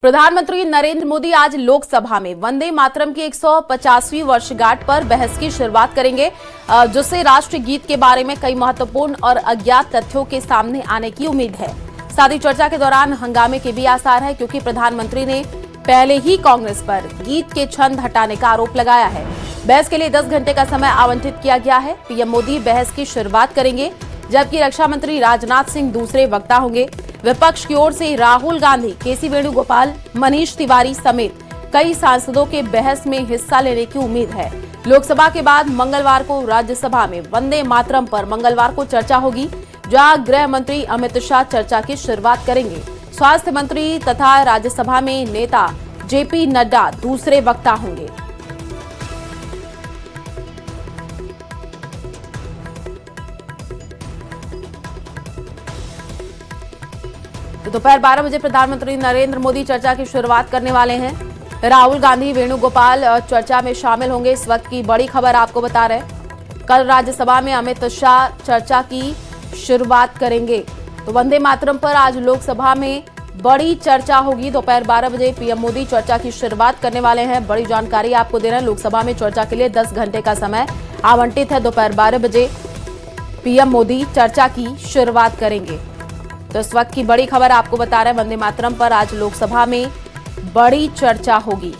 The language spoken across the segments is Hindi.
प्रधानमंत्री नरेंद्र मोदी आज लोकसभा में वंदे मातरम की 150वीं वर्षगांठ पर बहस की शुरुआत करेंगे, जिससे राष्ट्रीय गीत के बारे में कई महत्वपूर्ण और अज्ञात तथ्यों के सामने आने की उम्मीद है। साथ ही चर्चा के दौरान हंगामे के भी आसार है, क्योंकि प्रधानमंत्री ने पहले ही कांग्रेस पर गीत के छंद हटाने का आरोप लगाया है। बहस के लिए 10 घंटे का समय आवंटित किया गया है। पीएम मोदी बहस की शुरुआत करेंगे, जबकि रक्षा मंत्री राजनाथ सिंह दूसरे वक्ता होंगे। विपक्ष की ओर से राहुल गांधी, केसी वेणुगोपाल, मनीष तिवारी समेत कई सांसदों के बहस में हिस्सा लेने की उम्मीद है। लोकसभा के बाद मंगलवार को राज्यसभा में वंदे मातरम पर मंगलवार को चर्चा होगी, जहां गृह मंत्री अमित शाह चर्चा की शुरुआत करेंगे। स्वास्थ्य मंत्री तथा राज्यसभा में नेता जेपी नड्डा दूसरे वक्ता होंगे। दोपहर 12 बजे प्रधानमंत्री नरेंद्र मोदी चर्चा की शुरुआत करने वाले हैं। राहुल गांधी, वेणुगोपाल चर्चा में शामिल होंगे। इस वक्त की बड़ी खबर आपको बता रहे हैं, कल राज्यसभा में अमित शाह चर्चा की शुरुआत करेंगे। तो वंदे मातरम पर आज लोकसभा में बड़ी चर्चा होगी। दोपहर 12 बजे पीएम मोदी चर्चा की शुरुआत करने वाले हैं। बड़ी जानकारी आपको दे रहे हैं, लोकसभा में चर्चा के लिए 10 घंटे का समय आवंटित है। दोपहर 12 बजे पीएम मोदी चर्चा की शुरुआत करेंगे। तो इस वक्त की बड़ी खबर आपको बता रहे हैं, वंदे मातरम पर आज लोकसभा में बड़ी चर्चा होगी।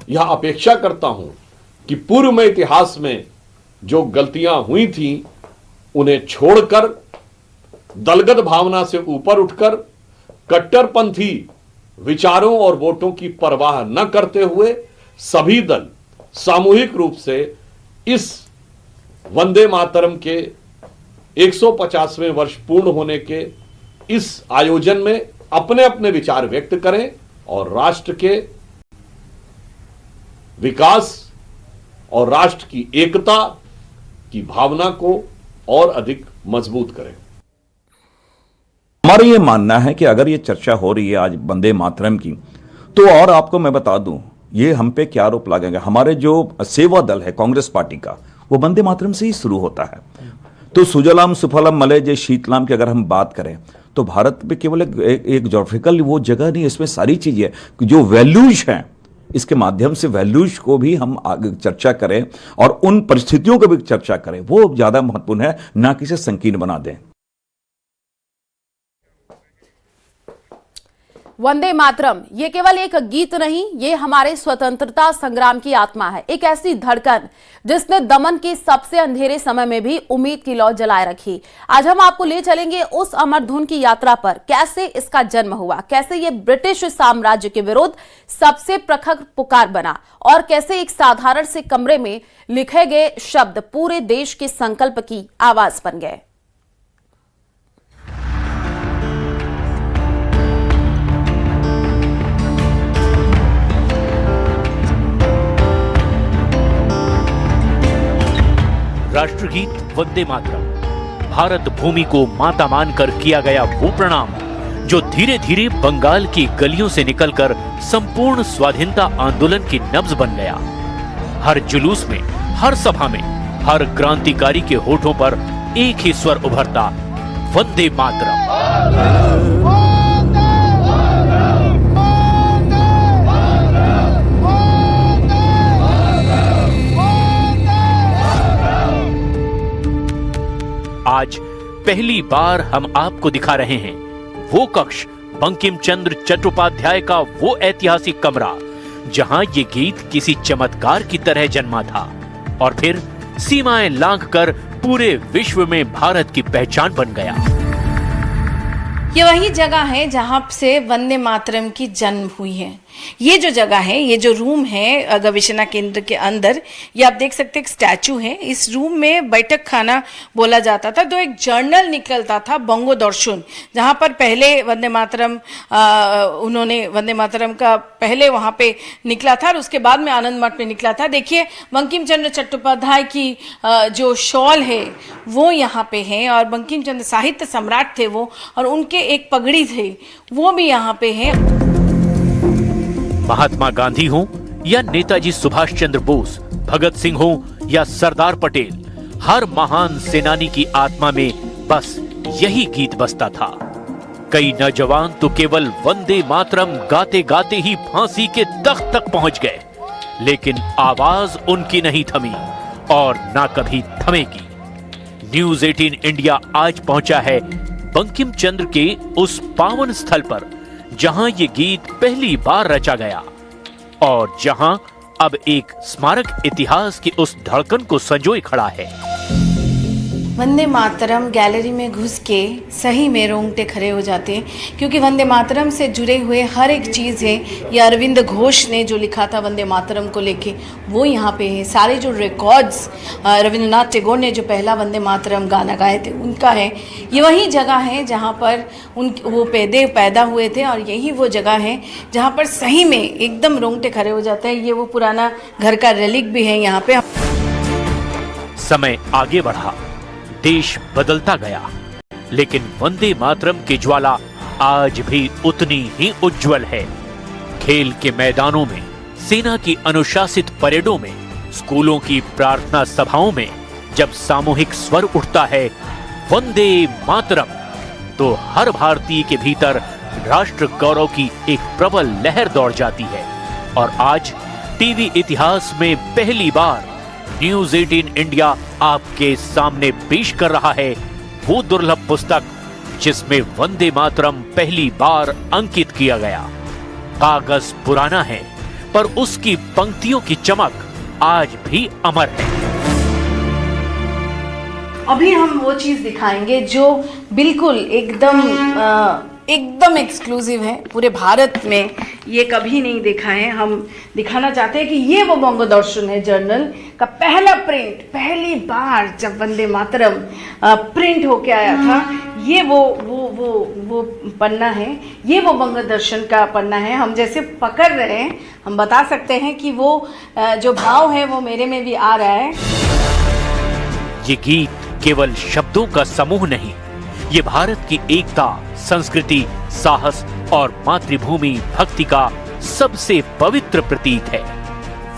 यह अपेक्षा करता हूं कि पूर्व में इतिहास में जो गलतियां हुई थीं उन्हें छोड़कर, दलगत भावना से ऊपर उठकर, कट्टरपंथी विचारों और वोटों की परवाह न करते हुए सभी दल सामूहिक रूप से इस वंदे मातरम के 150वें वर्ष पूर्ण होने के इस आयोजन में अपने अपने विचार व्यक्त करें और राष्ट्र के विकास और राष्ट्र की एकता की भावना को और अधिक मजबूत करें। हमारा ये मानना है कि अगर ये चर्चा हो रही है आज वंदे मातरम की, तो और आपको मैं बता दूं, ये हम पे क्या आरोप लगेंगे। हमारे जो सेवा दल है कांग्रेस पार्टी का, वो वंदे मातरम से ही शुरू होता है। तो सुजलाम सुफलम मलय जय शीतलाम की अगर हम बात करें, तो भारत में केवल एक जोग्राफिकल वो जगह नहीं, इसमें सारी चीजें जो वैल्यूज हैं, इसके माध्यम से वैल्यूज को भी हम आगे चर्चा करें और उन परिस्थितियों को भी चर्चा करें, वो ज्यादा महत्वपूर्ण है, ना कि इसे संकीर्ण बना दें। वंदे मातरम ये केवल एक गीत नहीं, ये हमारे स्वतंत्रता संग्राम की आत्मा है। एक ऐसी धड़कन जिसने दमन के सबसे अंधेरे समय में भी उम्मीद की लौ जलाए रखी। आज हम आपको ले चलेंगे उस अमर धुन की यात्रा पर, कैसे इसका जन्म हुआ, कैसे ये ब्रिटिश साम्राज्य के विरुद्ध सबसे प्रखर पुकार बना और कैसे एक साधारण से कमरे में लिखे गए शब्द पूरे देश के संकल्प की आवाज बन गए। राष्ट्रगीत वंदे मातरम भारत भूमि को माता मानकर किया गया वो प्रणाम जो धीरे धीरे बंगाल की गलियों से निकलकर संपूर्ण स्वाधीनता आंदोलन की नब्ज बन गया। हर जुलूस में, हर सभा में, हर क्रांतिकारी के होठों पर एक ही स्वर उभरता, वंदे मातरम। आज पहली बार हम आपको दिखा रहे हैं वो कक्ष, बंकिम चंद्र चट्टोपाध्याय का वो ऐतिहासिक कमरा जहां ये गीत किसी चमत्कार की तरह जन्मा था और फिर सीमाएं लांघकर पूरे विश्व में भारत की पहचान बन गया। ये वही जगह है जहां से वंदे मातरम की जन्म हुई है। ये जो जगह है, ये जो रूम है गवेषणा केंद्र के अंदर, ये आप देख सकते हैं एक स्टैचू है। इस रूम में बैठक खाना बोला जाता था। तो एक जर्नल निकलता था बंगो दर्शन, जहाँ पर पहले वंदे मातरम उन्होंने वंदे मातरम का पहले वहाँ पे निकला था और उसके बाद में आनंद मठ में निकला था। देखिए बंकिम चंद्र चट्टोपाध्याय की जो शॉल है वो यहाँ पे है और बंकिम चंद्र साहित्य सम्राट थे वो, और उनके एक पगड़ी थे वो भी यहाँ पे है। महात्मा गांधी हो या नेताजी सुभाष चंद्र बोस, भगत सिंह हो या सरदार पटेल, हर महान सेनानी की आत्मा में बस यही गीत बजता था। कई नौजवान तो केवल वंदे मातरम गाते गाते ही फांसी के तख्त तक पहुंच गए, लेकिन आवाज उनकी नहीं थमी और ना कभी थमेगी। न्यूज 18 इंडिया आज पहुंचा है बंकिम चंद्र के उस पावन स्थल पर जहां ये गीत पहली बार रचा गया और जहां अब एक स्मारक इतिहास की उस धड़कन को संजोए खड़ा है। वंदे मातरम गैलरी में घुस के सही में रोंगटे खड़े हो जाते हैं, क्योंकि वंदे मातरम से जुड़े हुए हर एक चीज़ है। ये अरविंद घोष ने जो लिखा था वंदे मातरम को लेके वो यहाँ पे है। सारे जो रिकॉर्ड्स रविंद्रनाथ टैगोर ने जो पहला वंदे मातरम गाना गाए थे उनका है। ये वही जगह है जहाँ पर वो पैदा हुए थे और यही वो जगह है जहाँ पर सही में एकदम रोंगटे खड़े हो जाते हैं। ये वो पुराना घर का रेलिक भी है यहाँ पे। समय आगे बढ़ा, देश बदलता गया, लेकिन वंदे मातरम की ज्वाला आज भी उतनी ही उज्जवल है। खेल के मैदानों में, सेना की अनुशासित परेडों में, स्कूलों की प्रार्थना सभाओं में जब सामूहिक स्वर उठता है वंदे मातरम, तो हर भारतीय के भीतर राष्ट्र गौरव की एक प्रबल लहर दौड़ जाती है। और आज टीवी इतिहास में पहली बार न्यूज 18 इंडिया आपके सामने पेश कर रहा है वो दुर्लभ पुस्तक जिसमें वंदे मातरम पहली बार अंकित किया गया। कागज पुराना है पर उसकी पंक्तियों की चमक आज भी अमर है। अभी हम वो चीज दिखाएंगे जो बिल्कुल एकदम एक्सक्लूसिव है, पूरे भारत में ये कभी नहीं देखा है। हम दिखाना चाहते हैं कि ये वो बंगदर्शन है जर्नल का पहला प्रिंट, पहली बार जब वंदे मातरम प्रिंट होके आया था। ये वो पन्ना है, ये वो बंगदर्शन का पन्ना है। हम जैसे पकड़ रहे हैं हम बता सकते हैं कि वो जो भाव है वो मेरे में भी आ रहा है। ये गीत केवल शब्दों का समूह नहीं, ये भारत की एकता, संस्कृति, साहस और मातृभूमि भक्ति का सबसे पवित्र प्रतीक है।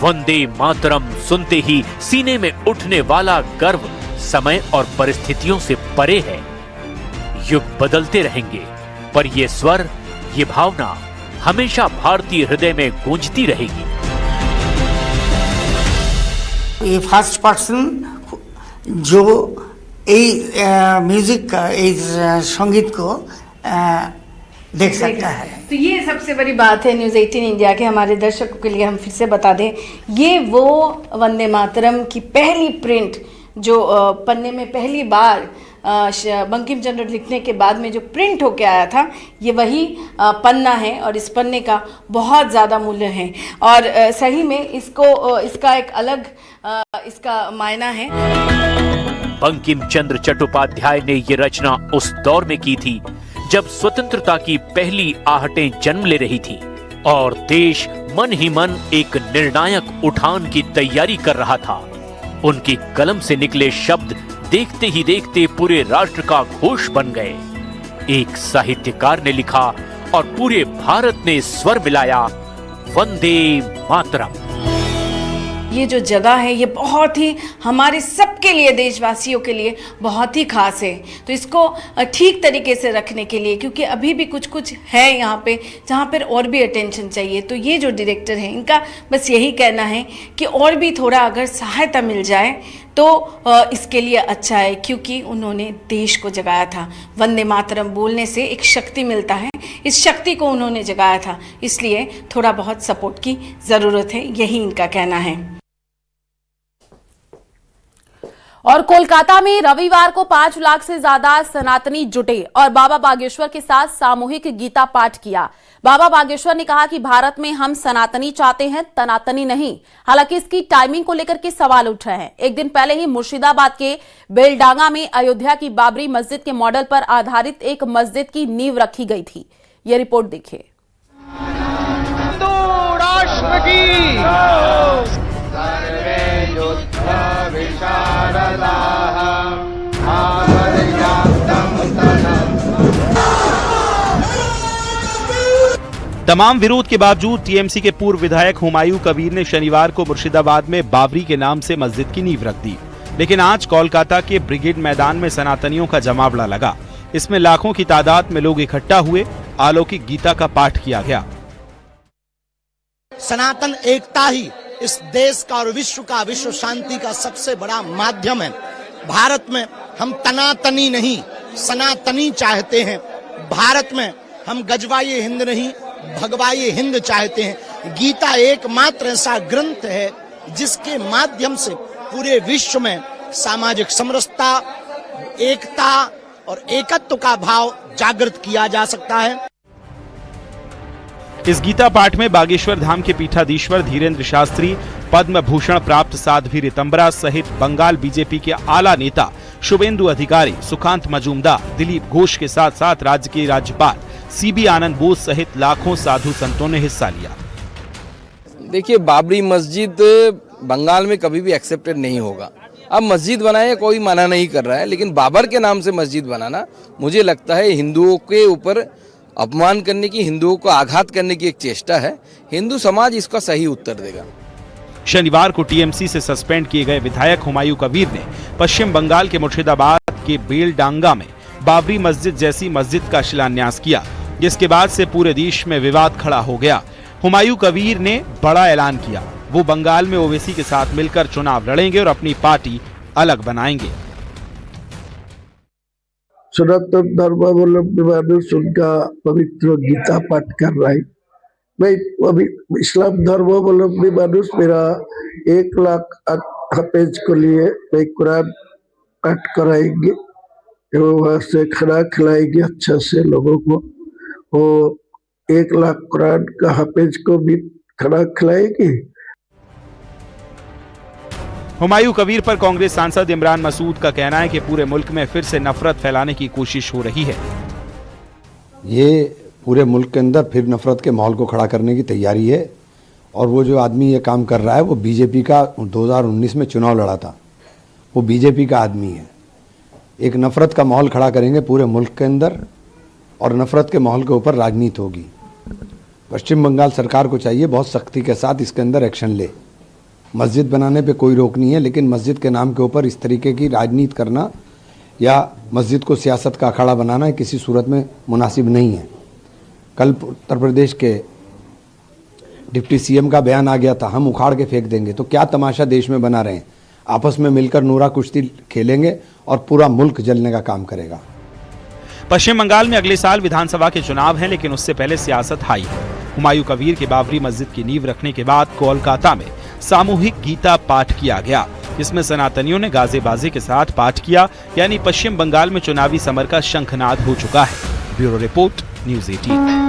वंदे मातरम सुनते ही सीने में उठने वाला गर्व समय और परिस्थितियों से परे है। युग बदलते रहेंगे पर ये स्वर, ये भावना हमेशा भारतीय हृदय में गूंजती रहेगी। ये फर्स्ट पर्सन जो म्यूजिक का संगीत को देख सकता है। तो ये सबसे बड़ी बात है न्यूज़ 18 इंडिया के हमारे दर्शकों के लिए। हम फिर से बता दें, ये वो वंदे मातरम की पहली प्रिंट जो पन्ने में पहली बार बंकिम चंद्र लिखने के बाद में जो प्रिंट होके आया था, ये वही पन्ना है और इस पन्ने का बहुत ज़्यादा मूल्य है और सही में इसका एक अलग इसका मायना है। बंकिम चंद्र चट्टोपाध्याय ने ये रचना उस दौर में की थी जब स्वतंत्रता की पहली आहटें जन्म ले रही थी और देश मन ही मन एक निर्णायक उठान की तैयारी कर रहा था। उनकी कलम से निकले शब्द देखते ही देखते पूरे राष्ट्र का घोष बन गए। एक साहित्यकार ने लिखा और पूरे भारत ने स्वर मिलाया, वंदे मातरम। ये जो जगह है ये बहुत ही हमारे सबके लिए, देशवासियों के लिए बहुत ही खास है। तो इसको ठीक तरीके से रखने के लिए, क्योंकि अभी भी कुछ है यहाँ पे जहाँ पर और भी अटेंशन चाहिए। तो ये जो डायरेक्टर है इनका बस यही कहना है कि और भी थोड़ा अगर सहायता मिल जाए तो इसके लिए अच्छा है, क्योंकि उन्होंने देश को जगाया था। वंदे मातरम बोलने से एक शक्ति मिलता है, इस शक्ति को उन्होंने जगाया था, इसलिए थोड़ा बहुत सपोर्ट की ज़रूरत है, यही इनका कहना है। और कोलकाता में रविवार को 5 लाख से ज्यादा सनातनी जुटे और बाबा बागेश्वर के साथ सामूहिक गीता पाठ किया। बाबा बागेश्वर ने कहा कि भारत में हम सनातनी चाहते हैं, तनातनी नहीं। हालांकि इसकी टाइमिंग को लेकर के सवाल उठ रहे हैं। एक दिन पहले ही मुर्शिदाबाद के बेलडांगा में अयोध्या की बाबरी मस्जिद के मॉडल पर आधारित एक मस्जिद की नींव रखी गई थी। यह रिपोर्ट देखिए। तमाम विरोध के बावजूद टीएमसी के पूर्व विधायक हुमायूं कबीर ने शनिवार को मुर्शिदाबाद में बाबरी के नाम से मस्जिद की नींव रख दी। लेकिन आज कोलकाता के ब्रिगेड मैदान में सनातनियों का जमावड़ा लगा। इसमें लाखों की तादाद में लोग इकट्ठा हुए। अलौकिक गीता का पाठ किया गया। सनातन एकता ही इस देश का और विश्व का, विश्व शांति का सबसे बड़ा माध्यम है। भारत में हम तनातनी नहीं, सनातनी चाहते हैं। भारत में हम गजवाए हिंद नहीं, भगवाए हिंद चाहते हैं। गीता एकमात्र ऐसा ग्रंथ है जिसके माध्यम से पूरे विश्व में सामाजिक समरसता, एकता और एकत्व का भाव जागृत किया जा सकता है। इस गीता पाठ में बागेश्वर धाम के पीठाधीश्वर धीरेन्द्र शास्त्री, पद्म भूषण प्राप्त साध्वी रितंबरा सहित बंगाल बीजेपी के आला नेता शुभेंदु अधिकारी, सुकांत मजूमदार, दिलीप घोष के साथ साथ राज्य के राज्यपाल सीबी आनंद बोस सहित लाखों साधु संतों ने हिस्सा लिया। देखिए, बाबरी मस्जिद बंगाल में कभी भी एक्सेप्टेड नहीं होगा। अब मस्जिद बनाए कोई मना नहीं कर रहा है, लेकिन बाबर के नाम से मस्जिद बनाना मुझे लगता है हिंदुओं के ऊपर अपमान करने की, हिंदुओं को आघात करने की एक चेष्टा है। हिंदू समाज इसका सही उत्तर देगा। शनिवार को टीएमसी से सस्पेंड किए गए विधायक हुमायूं कबीर ने पश्चिम बंगाल के मुर्शिदाबाद के बेलडांगा में बाबरी मस्जिद जैसी मस्जिद का शिलान्यास किया, जिसके बाद से पूरे देश में विवाद खड़ा हो गया। हुमायूं कबीर ने बड़ा ऐलान किया, वो बंगाल में ओवैसी के साथ मिलकर चुनाव लड़ेंगे और अपनी पार्टी अलग बनाएंगे। सनातन धर्मावलंबी मानुष उनका पवित्र गीता पाठ कर रहा है। मैं अभी इस्लाम धर्मावलंबी मानुष, मेरा 1 लाख हाफिज को लिए मैं कुरान पाठ कराएंगे एवं वहां से खाना खिलाएंगे अच्छा से लोगों को। वो 1 लाख कुरान का हाफिज को भी खाना खिलाएंगे। हुमायूं कबीर पर कांग्रेस सांसद इमरान मसूद का कहना है कि पूरे मुल्क में फिर से नफरत फैलाने की कोशिश हो रही है। ये पूरे मुल्क के अंदर फिर नफरत के माहौल को खड़ा करने की तैयारी है। और वो जो आदमी ये काम कर रहा है वो बीजेपी का 2019 में चुनाव लड़ा था, वो बीजेपी का आदमी है। एक नफरत का माहौल खड़ा करेंगे पूरे मुल्क के अंदर और नफरत के माहौल के ऊपर राजनीति होगी। पश्चिम बंगाल सरकार को चाहिए बहुत सख्ती के साथ इसके अंदर एक्शन ले। मस्जिद बनाने पे कोई रोक नहीं है, लेकिन मस्जिद के नाम के ऊपर इस तरीके की राजनीति करना या मस्जिद को सियासत का अखाड़ा बनाना किसी सूरत में मुनासिब नहीं है। कल उत्तर प्रदेश के डिप्टी सीएम का बयान आ गया था, हम उखाड़ के फेंक देंगे। तो क्या तमाशा देश में बना रहे हैं। आपस में मिलकर नूरा कुश्ती खेलेंगे और पूरा मुल्क जलने का काम करेगा। पश्चिम बंगाल में अगले साल विधानसभा के चुनाव हैं, लेकिन उससे पहले सियासत हाई है। हुमायूं कबीर के बाबरी मस्जिद की नींव रखने के बाद कोलकाता में सामूहिक गीता पाठ किया गया, जिसमें सनातनियों ने गाजे बाजे के साथ पाठ किया। यानी पश्चिम बंगाल में चुनावी समर का शंखनाद हो चुका है। Bureau report, news 18।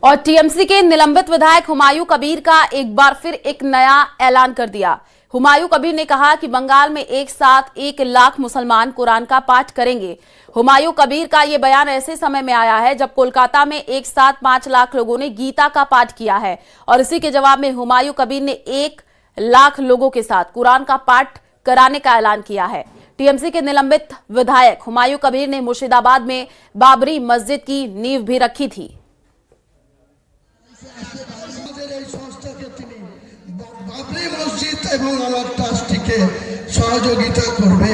और टीएमसी के निलंबित विधायक हुमायूं कबीर का एक बार फिर एक नया ऐलान कर दिया। हुमायूं कबीर ने कहा कि बंगाल में एक साथ 1 लाख मुसलमान कुरान का पाठ करेंगे। हुमायूं कबीर का यह बयान ऐसे समय में आया है जब कोलकाता में एक साथ 5 लाख लोगों ने गीता का पाठ किया है और इसी के जवाब में हुमायूं कबीर ने 1 लाख लोगों के साथ कुरान का पाठ कराने का ऐलान किया है। टीएमसी के निलंबित विधायक हुमायूं कबीर ने मुर्शिदाबाद में बाबरी मस्जिद की नींव भी रखी थी। बाबरी मस्जिद এবং আমার ট্রাস্টিকে সহযোগিতা করবে।